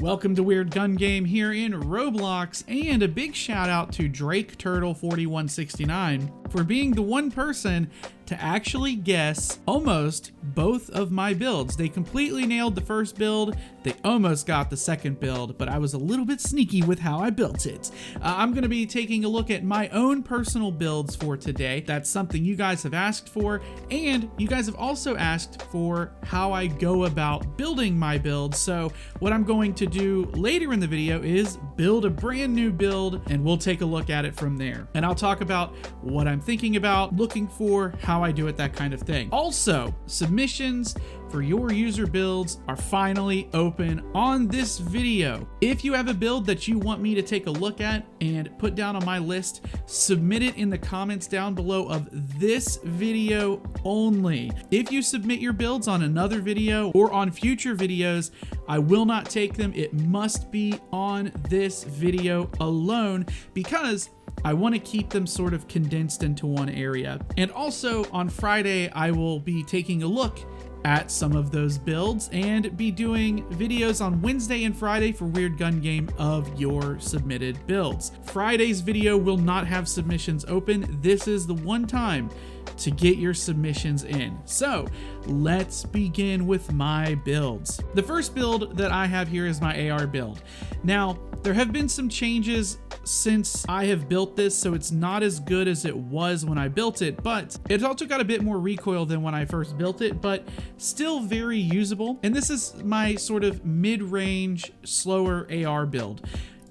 Welcome to Weird Gun Game here in Roblox, and a big shout out to Drake Turtle 4169 for being the one person to actually guess almost both of my builds. They completely nailed the first build, they almost got the second build, but I was a little bit sneaky with how I built it. I'm gonna be taking a look at my own personal builds for today. That's something you guys have asked for, and you guys have also asked for how I go about building my builds. So what I'm going to do later in the video is build a brand new build, and we'll take a look at it from there. And I'll talk about what I'm thinking about, looking for, how I do it, that kind of thing. Also, submissions for your user builds are finally open on this video. If you have a build that you want me to take a look at and put down on my list, submit it in the comments down below of this video only. If you submit your builds on another video or on future videos, I will not take them. It must be on this video alone because I want to keep them sort of condensed into one area. And also on Friday, I will be taking a look at some of those builds and be doing videos on Wednesday and Friday for Weird Gun Game of your submitted builds. Friday's video will not have submissions open. This is the one time to get your submissions in. So let's begin with my builds. The first build that I have here is my AR build. Now, there have been some changes since I have built this, so it's not as good as it was when I built it, but it's also got a bit more recoil than when I first built it, but still very usable. And this is my sort of mid-range, slower AR build.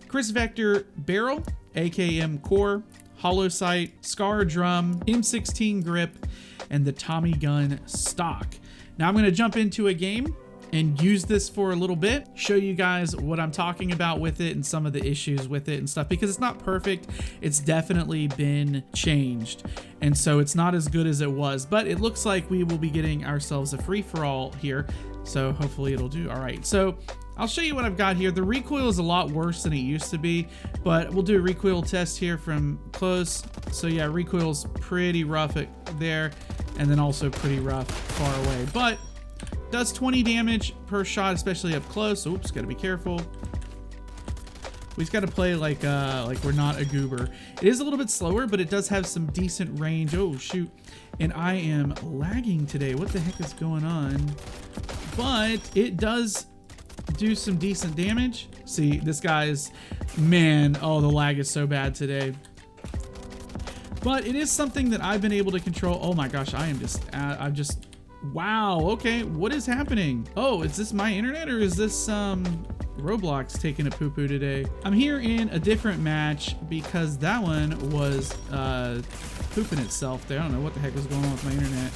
Chris Vector barrel, AKM core, hollow sight, Scar drum, M16 grip, and the Tommy gun stock. Now I'm going to jump into a game and use this for a little bit, show you guys what I'm talking about with it and some of the issues with it and stuff, because it's not perfect. It's definitely been changed, and so it's not as good as it was, but it looks like we will be getting ourselves a free-for-all here, so hopefully it'll do all right. So I'll show you what I've got here. The recoil is a lot worse than it used to be, but we'll do a recoil test here from close. So yeah, recoil's pretty rough there, and then also pretty rough far away, but does 20 damage per shot, especially up close. Oops, gotta be careful. We just gotta play like we're not a goober. It is a little bit slower, but it does have some decent range. Oh shoot, and I am lagging today. What the heck is going on? But it does do some decent damage. See, this guy's, man, oh, the lag is so bad today. But it is something that I've been able to control. Oh my gosh, I'm just, wow, okay, what is happening? Oh, is this my internet or is this Roblox taking a poo-poo today? I'm here in a different match because that one was pooping itself there. I don't know what the heck was going on with my internet.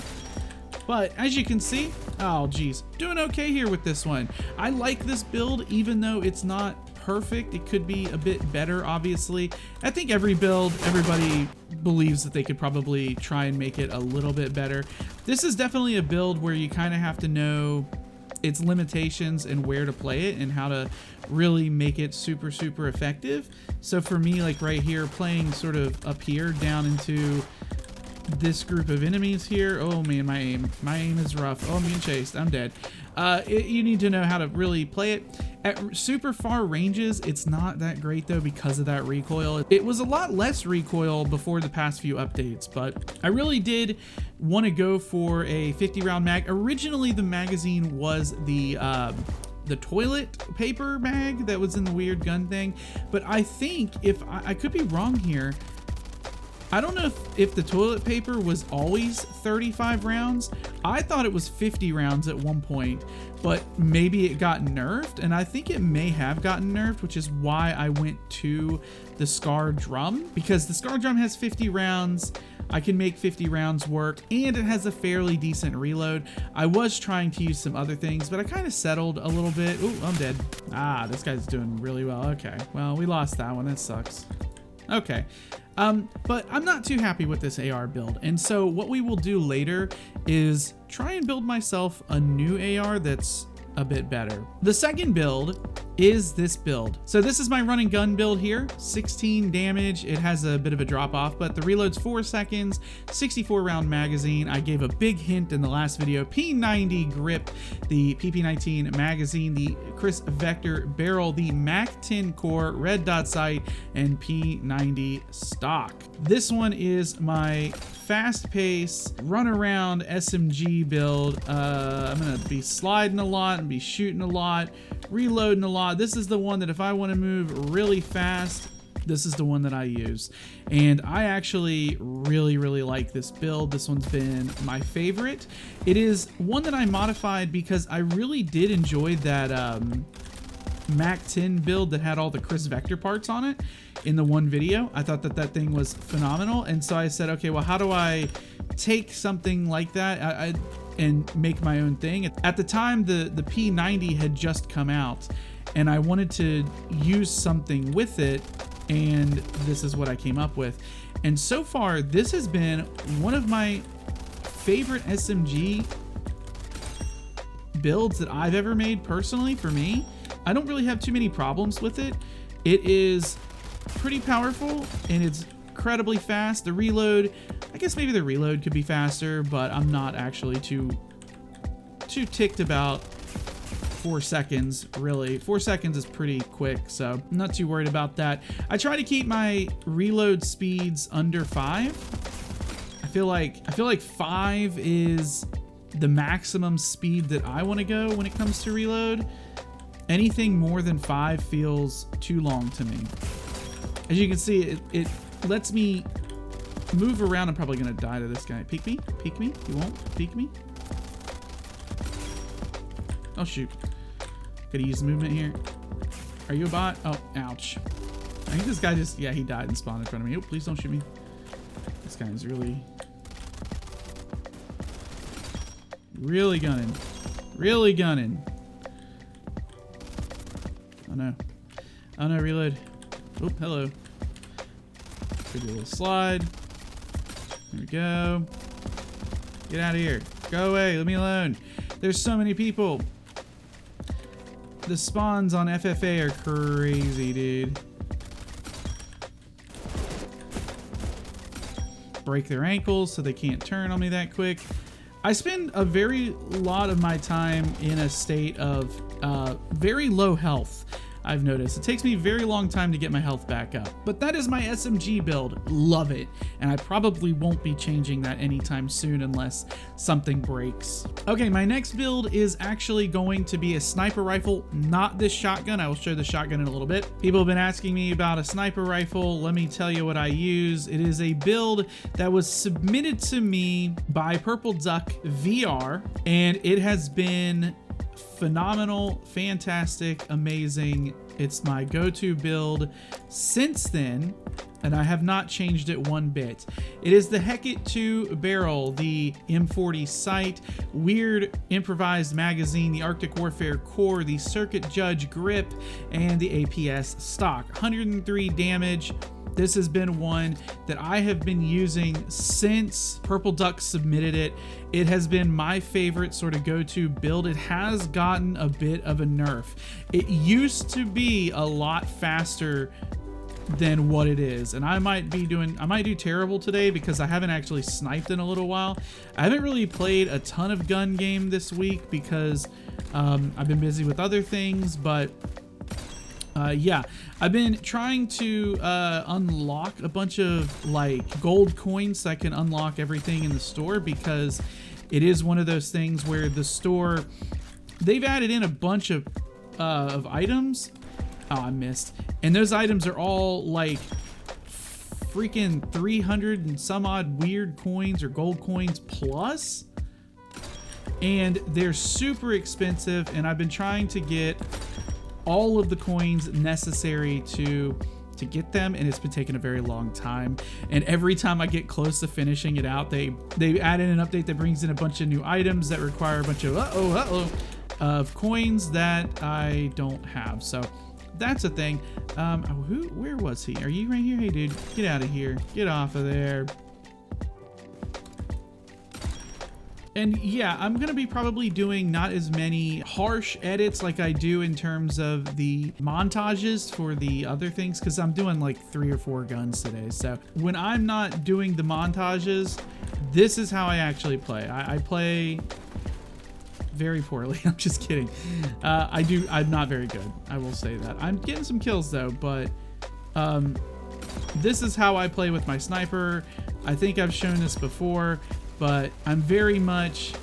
But as you can see, oh geez, doing okay here with this one. I like this build even though it's not perfect. It could be a bit better, obviously. I think every build, everybody believes that they could probably try and make it a little bit better. This is definitely a build where you kind of have to know its limitations and where to play it and how to really make it super, super effective. So for me, like right here, playing sort of up here down into this group of enemies here. Oh man, my aim is rough. Oh, I'm being chased. I'm dead. You need to know how to really play it. At super far ranges, it's not that great though because of that recoil. It was a lot less recoil before the past few updates, but I really did want to go for a 50 round mag. Originally, the magazine was the toilet paper mag that was in the weird gun thing, but I think, if I could be wrong here, I don't know if the toilet paper was always 35 rounds. I thought it was 50 rounds at one point, but maybe it got nerfed, and I think it may have gotten nerfed, which is why I went to the Scar drum, because the Scar drum has 50 rounds. I can make 50 rounds work, and it has a fairly decent reload. I was trying to use some other things, but I kind of settled a little bit. Ooh, I'm dead. Ah, this guy's doing really well. Okay, well, we lost that one. That sucks. Okay. But I'm not too happy with this AR build, and so what we will do later is try and build myself a new AR that's a bit better. The second build is this build. So this is my run and gun build here, 16 damage. It has a bit of a drop off, but the reload's 4 seconds, 64 round magazine. I gave a big hint in the last video, P90 grip, the PP19 magazine, the Chris Vector barrel, the MAC-10 core, red dot sight, and P90 stock. This one is my fast pace run around SMG build. I'm gonna be sliding a lot and be shooting a lot, reloading a lot. This is the one that if I want to move really fast, this is the one that I use. And I actually really like this build. This one's been my favorite. It is one that I modified because I really did enjoy that MAC-10 build that had all the Chris Vector parts on it in the one video. I thought that that thing was phenomenal, and so I said, okay, well, how do I take something like that and make my own thing? At the time, the P90 had just come out, and I wanted to use something with it, and this is what I came up with. And so far, this has been one of my favorite SMG builds that I've ever made personally for me. I don't really have too many problems with it. It is pretty powerful and it's incredibly fast. The reload, I guess maybe the reload could be faster, but I'm not actually too ticked about 4 seconds, really. 4 seconds is pretty quick, so I'm not too worried about that. I try to keep my reload speeds under 5. I feel like 5 is the maximum speed that I want to go when it comes to reload. Anything more than 5 feels too long to me. As you can see, it lets me move around. I'm probably gonna die to this guy. Peek me, peek me. You won't peek me. Oh shoot. Gotta use movement here. Are you a bot? Oh, ouch. I think this guy just, yeah, he died and spawned in front of me. Oh, please don't shoot me. This guy is really gunning. Really gunning. Oh no. Oh no, reload. Oh, hello. Do a little slide. There we go. Get out of here. Go away. Leave me alone. There's so many people. The spawns on FFA are crazy, dude. Break their ankles so they can't turn on me that quick. I spend a very lot of my time in a state of very low health. I've noticed it takes me a very long time to get my health back up, but that is my SMG build. Love it, and I probably won't be changing that anytime soon unless something breaks. Okay, my next build is actually going to be a sniper rifle, not this shotgun. I will show the shotgun in a little bit. People have been asking me about a sniper rifle. Let me tell you what I use. It is a build that was submitted to me by Purple Duck VR, and it has been phenomenal, fantastic, amazing. It's my go-to build since then, and I have not changed it one bit. It is the Hecate 2 barrel, the M40 sight, weird improvised magazine, the Arctic Warfare core, the Circuit Judge grip, and the APS stock. 103 damage. This has been one that I have been using since Purple Duck submitted it. It has been my favorite sort of go-to build. It has gotten a bit of a nerf. It used to be a lot faster than what it is, and I might do terrible today because I haven't actually sniped in a little while. I haven't really played a ton of gun game this week because I've been busy with other things, but yeah, I've been trying to unlock a bunch of like gold coins so I can unlock everything in the store, because it is one of those things where the store, they've added in a bunch of items. Oh, I missed. And those items are all like freaking 300 and some odd weird coins or gold coins plus. And they're super expensive, and I've been trying to get all of the coins necessary to get them, and it's been taking a very long time. And every time I get close to finishing it out, they add in an update that brings in a bunch of new items that require a bunch of of coins that I don't have. So that's a thing. Where was he? Are you right here? Hey dude, get out of here. Get off of there. And yeah, I'm gonna be probably doing not as many harsh edits like I do in terms of the montages for the other things, because I'm doing like 3 or 4 guns today. So when I'm not doing the montages, this is how I actually play. I play very poorly. I'm just kidding. I'm not very good. I will say that. I'm getting some kills though, but this is how I play with my sniper. I think I've shown this before, but I'm very much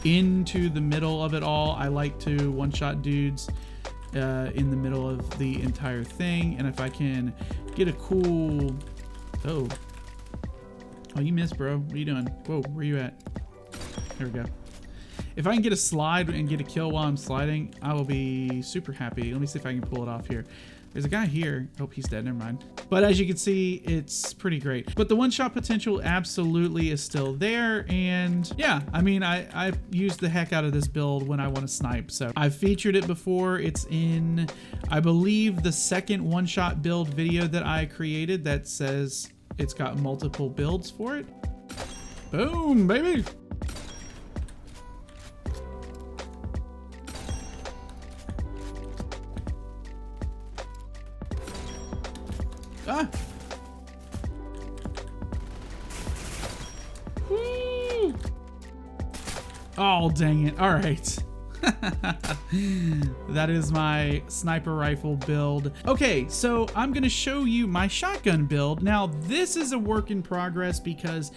into the middle of it all. I like to one-shot dudes in the middle of the entire thing. And if I can get a cool... Oh, you missed, bro. What are you doing? Whoa, where you at? There we go. If I can get a slide and get a kill while I'm sliding, I will be super happy. Let me see if I can pull it off here. There's a guy here. Oh, he's dead. Never mind. But as you can see, it's pretty great. But the one-shot potential absolutely is still there. And yeah, I mean, I use the heck out of this build when I want to snipe. So I've featured it before. It's in, I believe, the second one-shot build video that I created that says it's got multiple builds for it. Boom, baby. Ah. Woo. Oh, dang it. All right. That is my sniper rifle build. Okay, so I'm gonna show you my shotgun build. Now, this is a work in progress because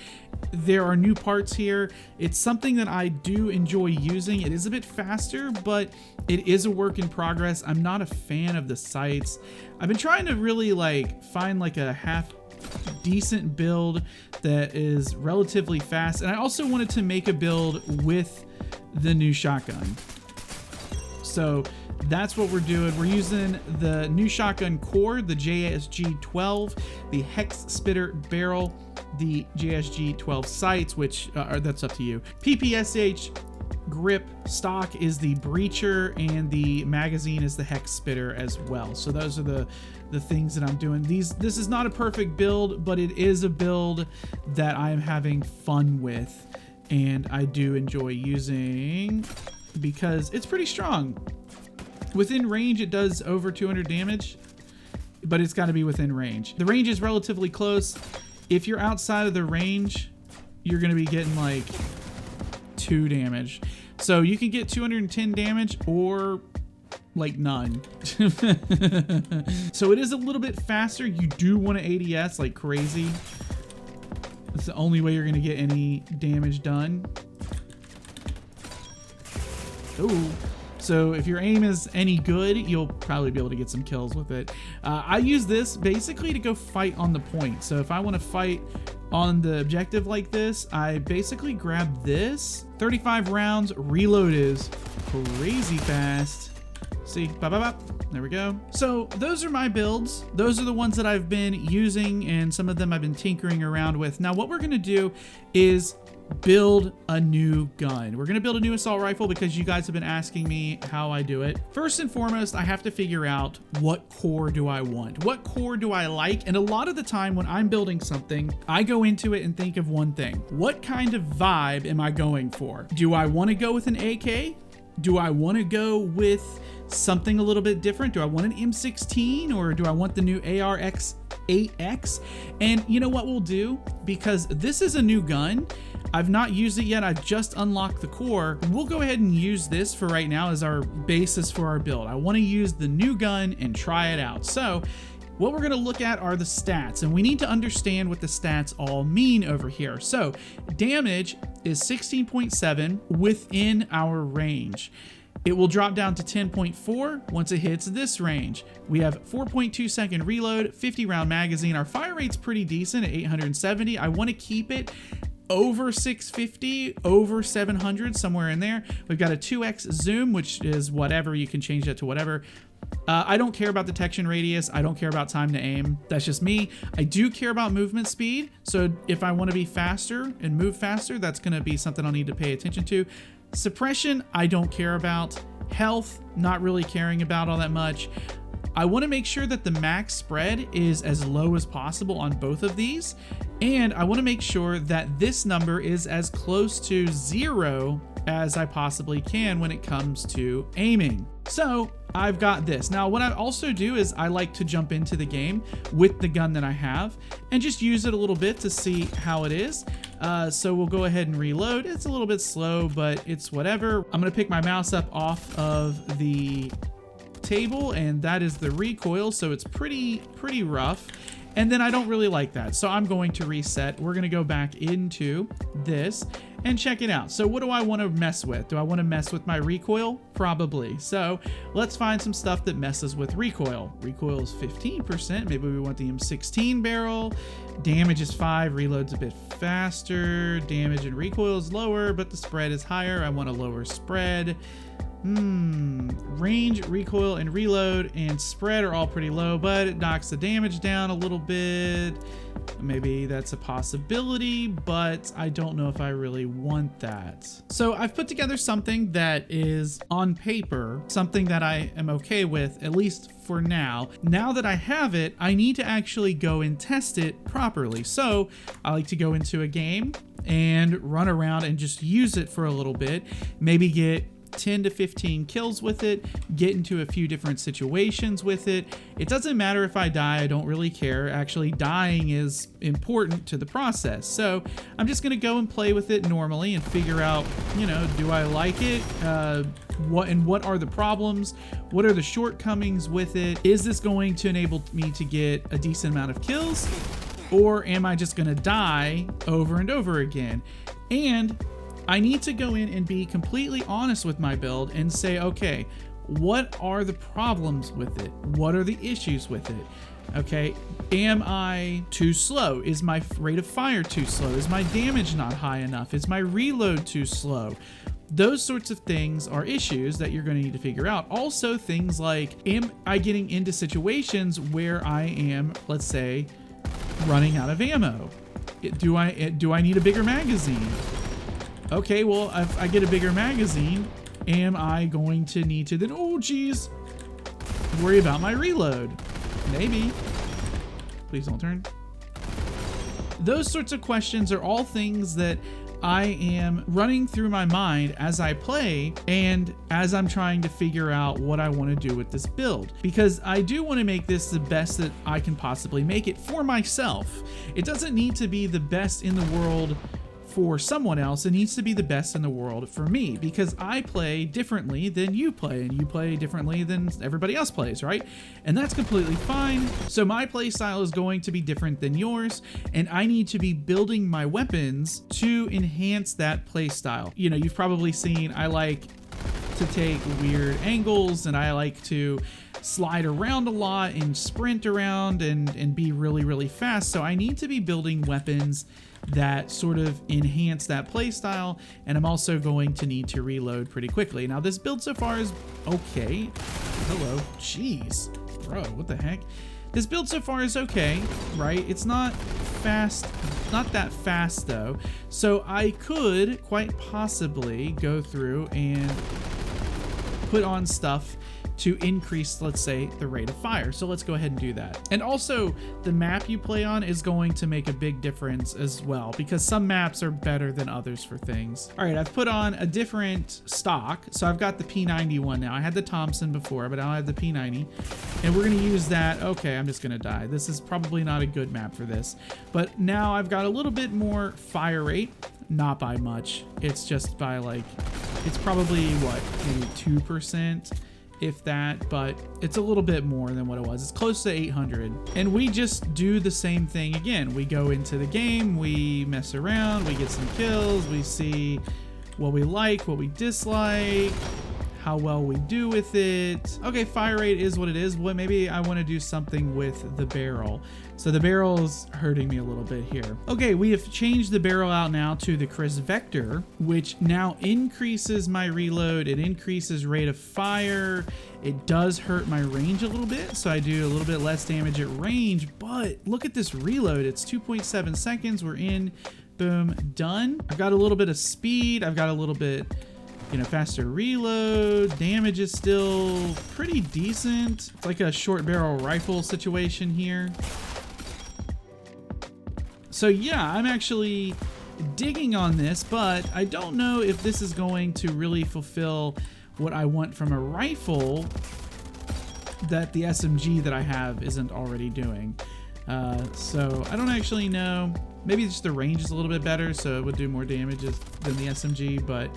there are new parts here. It's something that I do enjoy using. It is a bit faster, but it is a work in progress. I'm not a fan of the sights. I've been trying to really find a half decent build that is relatively fast. And I also wanted to make a build with the new shotgun. So that's what we're doing. We're using the new shotgun core, the JSG-12, the Hex Spitter barrel, the JSG-12 sights, which that's up to you. PPSH grip stock is the breacher, and the magazine is the Hex Spitter as well. So those are the things that I'm doing. This is not a perfect build, but it is a build that I'm having fun with, and I do enjoy using because it's pretty strong. Within range, it does over 200 damage, but it's got to be within range. The range is relatively close. If you're outside of the range, you're going to be getting 2 damage. So you can get 210 damage or none. So it is a little bit faster. You do want to ADS like crazy. It's the only way you're going to get any damage done. Ooh. So if your aim is any good, you'll probably be able to get some kills with it. I use this basically to go fight on the point. So if I want to fight on the objective like this, I basically grab this. 35 rounds, reload is crazy fast. See, there we go. So those are my builds. Those are the ones that I've been using, and some of them I've been tinkering around with. Now what we're gonna do is build a new gun. We're gonna build a new assault rifle because you guys have been asking me how I do it. First and foremost, I have to figure out what core do I want? What core do I like? And a lot of the time when I'm building something, I go into it and think of one thing. What kind of vibe am I going for? Do I want to go with an AK? Do I want to go with something a little bit different? Do I want an M16, or do I want the new ARX8X? And you know what we'll do? Because this is a new gun, I've not used it yet. I've just unlocked the core. We'll go ahead and use this for right now as our basis for our build. I want to use the new gun and try it out. So what we're going to look at are the stats, and we need to understand what the stats all mean over here. So damage is 16.7 within our range. It will drop down to 10.4 once it hits this range. We have 4.2 second reload, 50 round magazine. Our fire rate's pretty decent at 870. I want to keep it over 650, over 700, somewhere in there. We've got a 2x zoom, which is whatever. You can change that to whatever. I don't care about detection radius. I don't care about time to aim. That's just me. I do care about movement speed. So if I want to be faster and move faster, that's going to be something I'll need to pay attention to. Suppression, I don't care about. Health, not really caring about all that much. I want to make sure that the max spread is as low as possible on both of these. And I want to make sure that this number is as close to 0 as I possibly can when it comes to aiming. So I've got this. Now, what I also do is I like to jump into the game with the gun that I have and just use it a little bit to see how it is. So we'll go ahead and reload. It's a little bit slow, but it's whatever. I'm gonna pick my mouse up off of the table, and that is the recoil, so it's pretty rough. And then I don't really like that, so I'm going to reset. We're gonna go back into this and check it out. So what do I want to mess with? Do I want to mess with my recoil? Probably. So let's find some stuff that messes with recoil. Recoil is 15%. Maybe we want the M16 barrel. Damage is 5. Reload's a bit faster. Damage and recoil is lower, but the spread is higher. I want a lower spread. Range, recoil, and reload and spread are all pretty low, but it knocks the damage down a little bit. Maybe that's a possibility, but I don't know if I really want that. So I've put together something that is on paper, something that I am okay with, at least for now. Now that I have it, I need to actually go and test it properly. So I like to go into a game and run around and just use it for a little bit, maybe get 10 to 15 kills with it, get into a few different situations with it. It doesn't matter if I die, I don't really care. Actually, dying is important to the process. So I'm just gonna go and play with it normally and figure out, you know, do I like it? What are the problems? What are the shortcomings with it? Is this going to enable me to get a decent amount of kills? Or am I just gonna die over and over again? And I need to go in and be completely honest with my build and say, okay, what are the problems with it? What are the issues with it? Okay, am I too slow? Is my rate of fire too slow? Is my damage not high enough? Is my reload too slow? Those sorts of things are issues that you're going to need to figure out. Also, things like, am I getting into situations where I am, let's say, running out of ammo? Do I need a bigger magazine? Okay, well, if I get a bigger magazine, am I going to need to then, oh geez, worry about my reload? Maybe. Please don't turn. Those sorts of questions are all things that I am running through my mind as I play and as I'm trying to figure out what I want to do with this build, because I do want to make this the best that I can possibly make it for myself. It doesn't need to be the best in the world for someone else. It needs to be the best in the world for me, because I play differently than you play, and you play differently than everybody else plays, right? And that's completely fine. So my play style is going to be different than yours, and I need to be building my weapons to enhance that play style. You know, you've probably seen I like to take weird angles, and I like to slide around a lot and sprint around and be really fast. So I need to be building weapons that sort of enhance that play style, and I'm also going to need to reload pretty quickly. Now this build so far is okay. Hello, jeez, bro, what the heck? This build so far is okay, right? It's not fast, not that fast though. So I could quite possibly go through and put on stuff to increase, let's say, the rate of fire. So let's go ahead and do that. And also, the map you play on is going to make a big difference as well, because some maps are better than others for things. All right, I've put on a different stock. So I've got the P90 one now. I had the Thompson before, but now I have the P90. And we're gonna use that. Okay, I'm just gonna die. This is probably not a good map for this. But now I've got a little bit more fire rate. Not by much. It's just by like, it's probably what, maybe 2%? If that, but it's a little bit more than what it was. It's close to 800. And we just do the same thing again. We go into the game, we mess around, we get some kills, we see what we like, what we dislike, how well we do with it. Okay, fire rate is what it is. Well, maybe I want to do something with the barrel. So the barrel is hurting me a little bit here. Okay, we have changed the barrel out now to the Chris Vector, which now increases my reload. It increases rate of fire. It does hurt my range a little bit, so I do a little bit less damage at range, but look at this reload. It's 2.7 seconds. We're in, boom, done. I've got a little bit of speed. I've got a little bit You know, faster reload, damage is still pretty decent. It's like a short barrel rifle situation here. So yeah, I'm actually digging on this, but I don't know if this is going to really fulfill what I want from a rifle that the SMG that I have isn't already doing. So I don't actually know. Maybe just the range is a little bit better, so it would do more damage than the SMG, but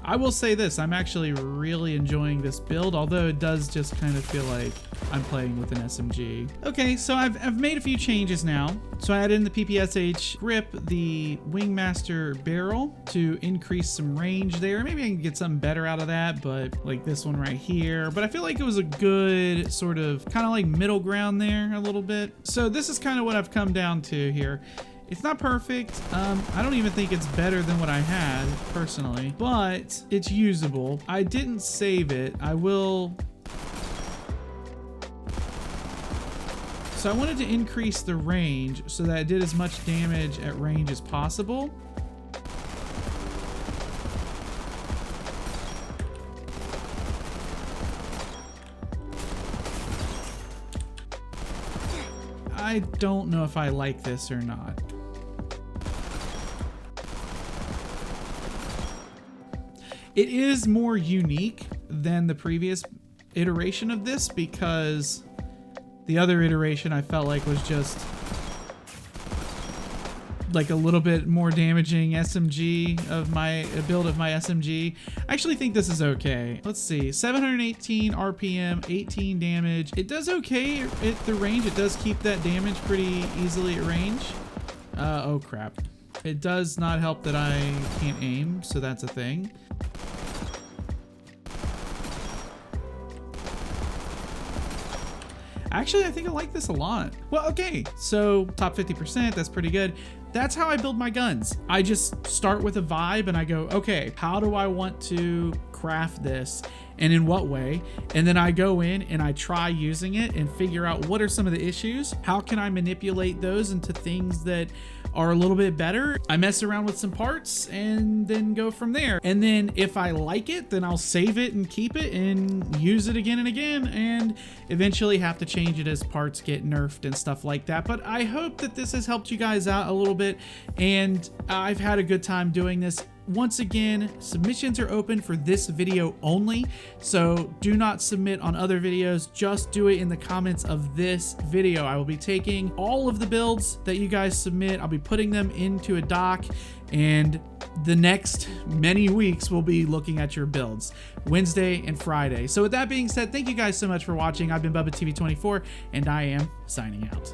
I will say this, I'm actually really enjoying this build, although it does just kind of feel like I'm playing with an SMG. Okay, so I've made a few changes now. So I added in the PPSH grip, the Wingmaster barrel to increase some range there. Maybe I can get something better out of that, but like this one right here. But I feel like it was a good sort of kind of like middle ground there a little bit. So this is kind of what I've come down to here. It's not perfect. I don't even think it's better than what I had personally, but it's usable. I didn't save it. I will. So I wanted to increase the range so that it did as much damage at range as possible. I don't know if I like this or not. It is more unique than the previous iteration of this because the other iteration I felt like was just like a little bit more damaging SMG of my build of my SMG. I actually think this is okay. Let's see, 718 RPM, 18 damage. It does okay at the range. It does keep that damage pretty easily at range. Oh crap. It does not help that I can't aim, so that's a thing. Actually, I think I like this a lot. Well, okay, so top 50%, that's pretty good. That's how I build my guns. I just start with a vibe and I go, okay, how do I want to craft this and in what way? And then I go in and I try using it and figure out what are some of the issues. How can I manipulate those into things that are a little bit better? I mess around with some parts and then go from there. And then if I like it, then I'll save it and keep it and use it again and again, and eventually have to change it as parts get nerfed and stuff like that. But I hope that this has helped you guys out a little bit, and I've had a good time doing this. Once again, submissions are open for this video only, so do not submit on other videos, just do it in the comments of this video. I will be taking all of the builds that you guys submit, I'll be putting them into a doc, and the next many weeks we'll be looking at your builds, Wednesday and Friday. So with that being said, thank you guys so much for watching. I've been BubbaTV24, and I am signing out.